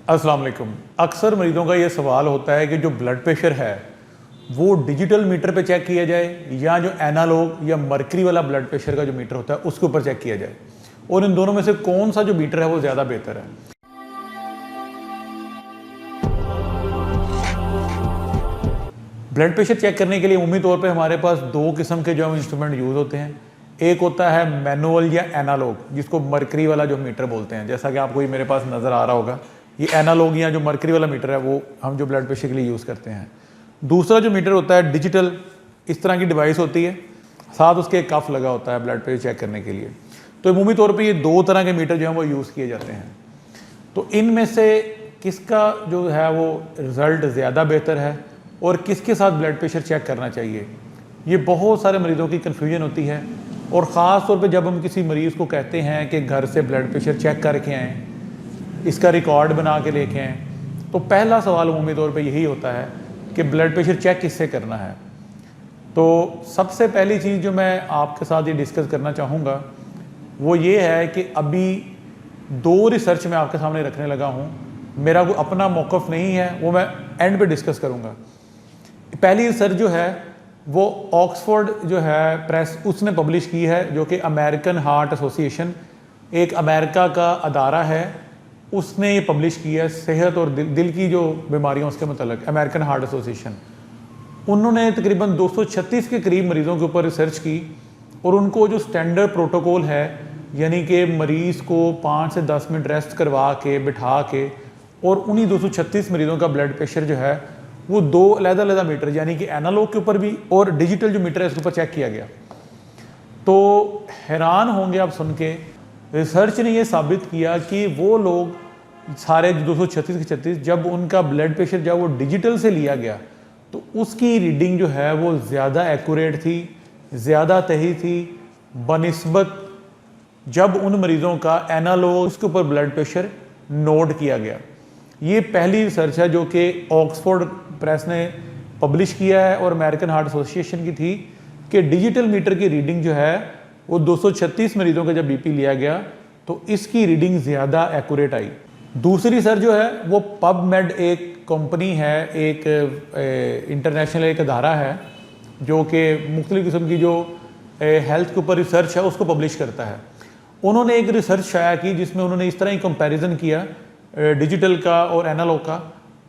अस्सलाम वालेकुम। अक्सर मरीज़ों का ये सवाल होता है कि जो ब्लड प्रेशर है वो डिजिटल मीटर पे चेक किया जाए या जो एनालॉग या मरकरी वाला ब्लड प्रेशर का जो मीटर होता है उसके ऊपर चेक किया जाए, और इन दोनों में से कौन सा जो मीटर है वो ज़्यादा बेहतर है। ब्लड प्रेशर चेक करने के लिए उम्मीद तौर पे हमारे पास दो किस्म के जो इंस्ट्रूमेंट यूज़ होते हैं। एक होता है मैनुअल या एनालॉग, जिसको मरकरी वाला जो मीटर बोलते हैं, जैसा कि आपको ये मेरे पास नज़र आ रहा होगा। ये एनालॉग या जो मरकरी वाला मीटर है वो हम जो ब्लड प्रेशर के लिए यूज़ करते हैं। दूसरा जो मीटर होता है डिजिटल, इस तरह की डिवाइस होती है, साथ उसके एक कफ लगा होता है ब्लड प्रेशर चेक करने के लिए। तो उमूमी तौर पे ये दो तरह के मीटर जो हैं वो यूज़ किए जाते हैं। तो इनमें से किसका जो है वो रिज़ल्ट ज़्यादा बेहतर है और किसके साथ ब्लड प्रेशर चेक करना चाहिए, ये बहुत सारे मरीज़ों की कन्फ्यूजन होती है। और ख़ास तौर पे जब हम किसी मरीज़ को कहते हैं कि घर से ब्लड प्रेशर चेक करके आएँ, इसका रिकॉर्ड बना के लेके आएँ, तो पहला सवाल उम्मी तौर पे यही होता है कि ब्लड प्रेशर चेक किससे करना है। तो सबसे पहली चीज़ जो मैं आपके साथ ये डिस्कस करना चाहूँगा वो ये है कि अभी दो रिसर्च मैं आपके सामने रखने लगा हूँ। मेरा कोई अपना मौक़िफ़ नहीं है, वो मैं एंड पे डिस्कस करूँगा। पहली रिसर्च जो है वो ऑक्सफोर्ड जो है प्रेस उसने पब्लिश की है, जो कि अमेरिकन हार्ट एसोसिएशन, एक अमेरिका का अदारा है, उसने ये पब्लिश किया है सेहत और दिल की जो बीमारियों उसके मतलब अमेरिकन हार्ट एसोसिएशन। उन्होंने तकरीबन 236 के करीब मरीज़ों के ऊपर रिसर्च की और उनको जो स्टैंडर्ड प्रोटोकॉल है, यानी कि मरीज़ को 5 से 10 मिनट रेस्ट करवा के बिठा के और उन्हीं 236 मरीज़ों का ब्लड प्रेशर जो है वो दो अलग-अलग मीटर, यानी कि एनालॉग के ऊपर भी और डिजिटल जो मीटर है उसके ऊपर चेक किया गया। तो हैरान होंगे आप सुन के, रिसर्च ने ये साबित किया कि वो लोग सारे 236 के 36 जब उनका ब्लड प्रेशर जब वो डिजिटल से लिया गया तो उसकी रीडिंग जो है वो ज़्यादा एक्यूरेट थी, ज़्यादा सही थी बनिस्बत जब उन मरीज़ों का एनालॉग उसके ऊपर ब्लड प्रेशर नोट किया गया। ये पहली रिसर्च है जो कि ऑक्सफोर्ड प्रेस ने पब्लिश किया है और अमेरिकन हार्ट एसोसिएशन की थी कि डिजिटल मीटर की रीडिंग जो है वो 236 मरीज़ों का जब बीपी लिया गया तो इसकी रीडिंग ज़्यादा एक्यूरेट आई। दूसरी रिसर्च जो है वो पबमेड एक कंपनी है, एक इंटरनेशनल एक अदारा है जो कि मुख्तलिफ़ किस्म की जो हेल्थ के ऊपर रिसर्च है उसको पब्लिश करता है। उन्होंने एक रिसर्च शाया की जिसमें उन्होंने इस तरह ही कंपैरिजन किया डिजिटल का और एनालॉग का,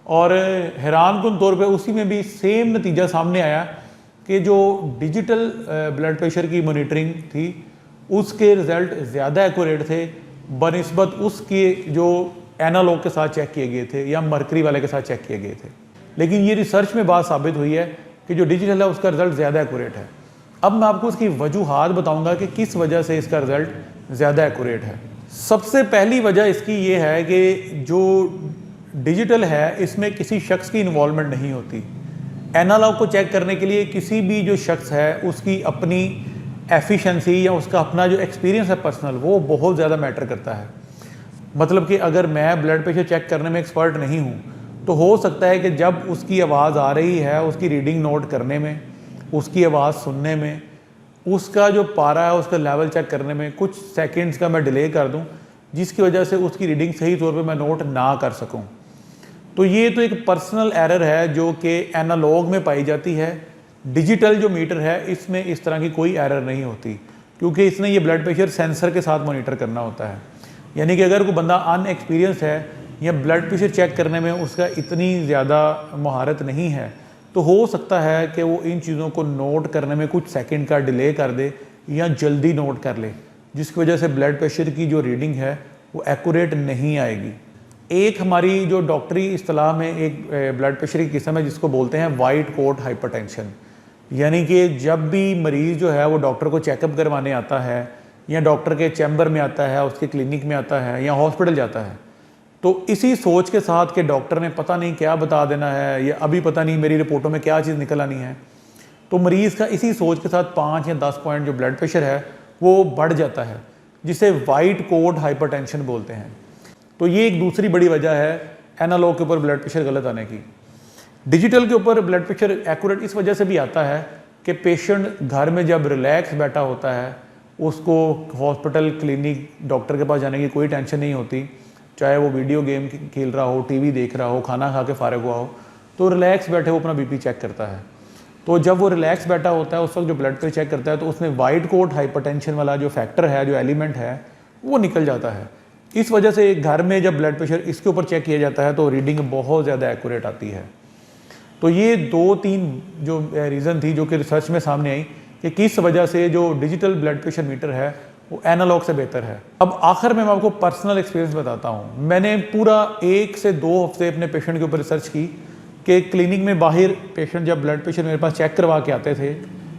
और हैरानकुन तौर पे उसी में भी सेम नतीजा सामने आया कि जो डिजिटल ब्लड प्रेशर की मॉनिटरिंग थी उसके रिज़ल्ट ज़्यादा एक्यूरेट थे बनिस्बत उसके जो एनालॉग के साथ चेक किए गए थे या मरकरी वाले के साथ चेक किए गए थे। लेकिन ये रिसर्च में बात साबित हुई है कि जो डिजिटल है उसका रिज़ल्ट ज़्यादा एक्यूरेट है। अब मैं आपको उसकी वजूहात बताऊँगा कि किस वजह से इसका रिज़ल्ट ज़्यादा एक्यूरेट है। सबसे पहली वजह इसकी ये है कि जो डिजिटल है इसमें किसी शख्स की इन्वॉल्वमेंट नहीं होती। एनालॉग को चेक करने के लिए किसी भी जो शख्स है उसकी अपनी एफिशिएंसी या उसका अपना जो एक्सपीरियंस है पर्सनल, वो बहुत ज़्यादा मैटर करता है। मतलब कि अगर मैं ब्लड प्रेशर चेक करने में एक्सपर्ट नहीं हूँ तो हो सकता है कि जब उसकी आवाज़ आ रही है उसकी रीडिंग नोट करने में, उसकी आवाज़ सुनने में, उसका जो पारा है उसका लेवल चेक करने में कुछ सेकंड्स का मैं डिले कर दूं, जिसकी वजह से उसकी रीडिंग सही तौर पे मैं नोट ना कर सकूं। तो ये तो एक पर्सनल एरर है जो कि एनालॉग में पाई जाती है। डिजिटल जो मीटर है इसमें इस तरह की कोई एरर नहीं होती, क्योंकि इसने ये ब्लड प्रेशर सेंसर के साथ मॉनिटर करना होता है। यानी कि अगर कोई बंदा अनएक्सपीरियंस है या ब्लड प्रेशर चेक करने में उसका इतनी ज़्यादा महारत नहीं है तो हो सकता है कि वो इन चीज़ों को नोट करने में कुछ सेकंड का डिले कर दे या जल्दी नोट कर ले, जिसकी वजह से ब्लड प्रेशर की जो रीडिंग है वो एक्यूरेट नहीं आएगी। एक हमारी जो डॉक्टरी इस्तिलाह में एक ब्लड प्रेशर की किस्म है जिसको बोलते हैं वाइट कोट हाइपरटेंशन। यानी कि जब भी मरीज़ जो है वो डॉक्टर को चेकअप करवाने आता है या डॉक्टर के चैम्बर में आता है, उसके क्लिनिक में आता है या हॉस्पिटल जाता है, तो इसी सोच के साथ कि डॉक्टर ने पता नहीं क्या बता देना है या अभी पता नहीं मेरी रिपोर्टों में क्या चीज़ निकल आनी है, तो मरीज़ का इसी सोच के साथ 5 या 10 पॉइंट जो ब्लड प्रेशर है वो बढ़ जाता है, जिसे वाइट कोट हाइपरटेंशन बोलते हैं। तो ये एक दूसरी बड़ी वजह है एनालॉग के ऊपर ब्लड प्रेशर गलत आने की। डिजिटल के ऊपर ब्लड प्रेशर एक्यूरेट इस वजह से भी आता है कि पेशेंट घर में जब रिलैक्स बैठा होता है, उसको हॉस्पिटल क्लिनिक डॉक्टर के पास जाने की कोई टेंशन नहीं होती, चाहे वो वीडियो गेम खेल रहा हो, टीवी देख रहा हो, खाना खा के फारिग हुआ हो, तो रिलैक्स बैठे वो अपना बीपी चेक करता है। तो जब वो रिलैक्स बैठा होता है उस वक्त जो ब्लड प्रेशर चेक करता है तो उसमें वाइट कोट हाइपरटेंशन वाला जो फैक्टर है, जो एलिमेंट है, वो निकल जाता है। इस वजह से एक घर में जब ब्लड प्रेशर इसके ऊपर चेक किया जाता है तो रीडिंग बहुत ज़्यादा एक्यूरेट आती है। तो ये 2-3 जो रीज़न थी जो कि रिसर्च में सामने आई कि किस वजह से जो डिजिटल ब्लड प्रेशर मीटर है वो एनालॉग से बेहतर है। अब आखिर में मैं आपको पर्सनल एक्सपीरियंस बताता हूँ। मैंने पूरा 1 से 2 हफ्ते अपने पेशेंट के ऊपर रिसर्च की कि क्लिनिक में बाहर पेशेंट जब ब्लड प्रेशर मेरे पास चेक करवा के आते थे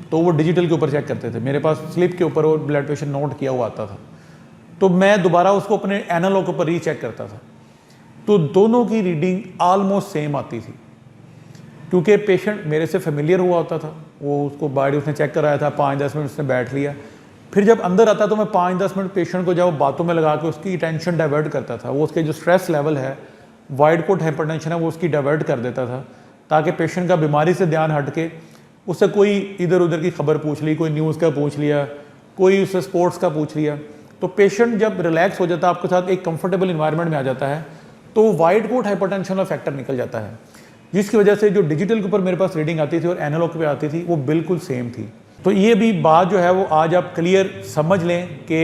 तो वो डिजिटल के ऊपर चेक करते थे, मेरे पास स्लिप के ऊपर वो ब्लड प्रेशर नोट किया हुआ आता था। तो मैं दोबारा उसको अपने एनालॉग के ऊपर रीचेक करता था, तो दोनों की रीडिंग आलमोस्ट सेम आती थी, क्योंकि पेशेंट मेरे से फेमिलियर हुआ होता था। वो उसको बॉडी उसने चेक कराया था, 5-10 मिनट उसने बैठ लिया, फिर जब अंदर आता तो मैं 5-10 मिनट पेशेंट को जब बातों में लगा के उसकी टेंशन डाइवर्ट करता था। वो उसके जो स्ट्रेस लेवल है, वाइड कोट हाइपरटेंशन है, वो उसकी डाइवर्ट कर देता था, ताकि पेशेंट का बीमारी से ध्यान हट के उससे कोई इधर उधर की खबर पूछ ली, कोई न्यूज़ का पूछ लिया, कोई उससे स्पोर्ट्स का पूछ लिया। तो पेशेंट जब रिलैक्स हो जाता है, आपके साथ एक कंफर्टेबल इन्वायरमेंट में आ जाता है, तो वाइड कोट हाइपरटेंशन का फैक्टर निकल जाता है, जिसकी वजह से जो डिजिटल के ऊपर मेरे पास रीडिंग आती थी और एनालॉग पे आती थी वो बिल्कुल सेम थी। तो ये भी बात जो है वो आज आप क्लियर समझ लें कि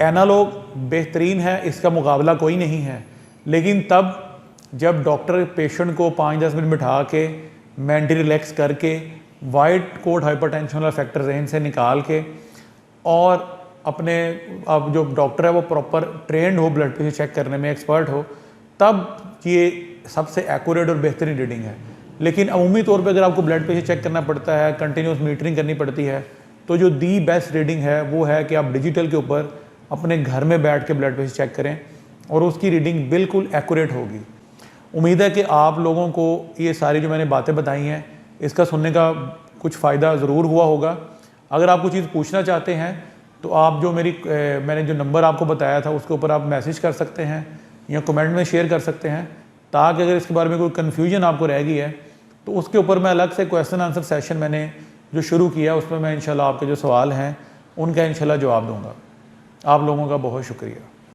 एनालॉग बेहतरीन है, इसका मुकाबला कोई नहीं है। लेकिन तब जब डॉक्टर पेशेंट को 5-10 मिनट बिठा के मेंटली रिलैक्स करके वाइड कोट हाइपरटेंशन वाला फैक्टर रेंज से निकाल के और अपने अब जो डॉक्टर है वो प्रॉपर ट्रेंड हो, ब्लड प्रेशर चेक करने में एक्सपर्ट हो, तब ये सबसे एक्यूरेट और बेहतरीन रीडिंग है। लेकिन अमूमी तौर पे अगर आपको ब्लड प्रेशर चेक करना पड़ता है, कंटिन्यूस मीटरिंग करनी पड़ती है, तो जो दी बेस्ट रीडिंग है वो है कि आप डिजिटल के ऊपर अपने घर में बैठ के ब्लड प्रेशर चेक करें और उसकी रीडिंग बिल्कुल एक्यूरेट होगी। उम्मीद है कि आप लोगों को ये सारी जो मैंने बातें बताई हैं इसका सुनने का कुछ फ़ायदा ज़रूर हुआ होगा। अगर आप कुछ चीज़ पूछना चाहते हैं तो आप जो मैंने जो नंबर आपको बताया था उसके ऊपर आप मैसेज कर सकते हैं या कमेंट में शेयर कर सकते हैं, ताकि अगर इसके बारे में कोई कन्फ्यूजन आपको रह गई है तो उसके ऊपर मैं अलग से क्वेश्चन आंसर सेशन मैंने जो शुरू किया उसमें मैं इंशाल्लाह आपके जो सवाल हैं उनका इंशाल्लाह जवाब दूंगा। आप लोगों का बहुत शुक्रिया।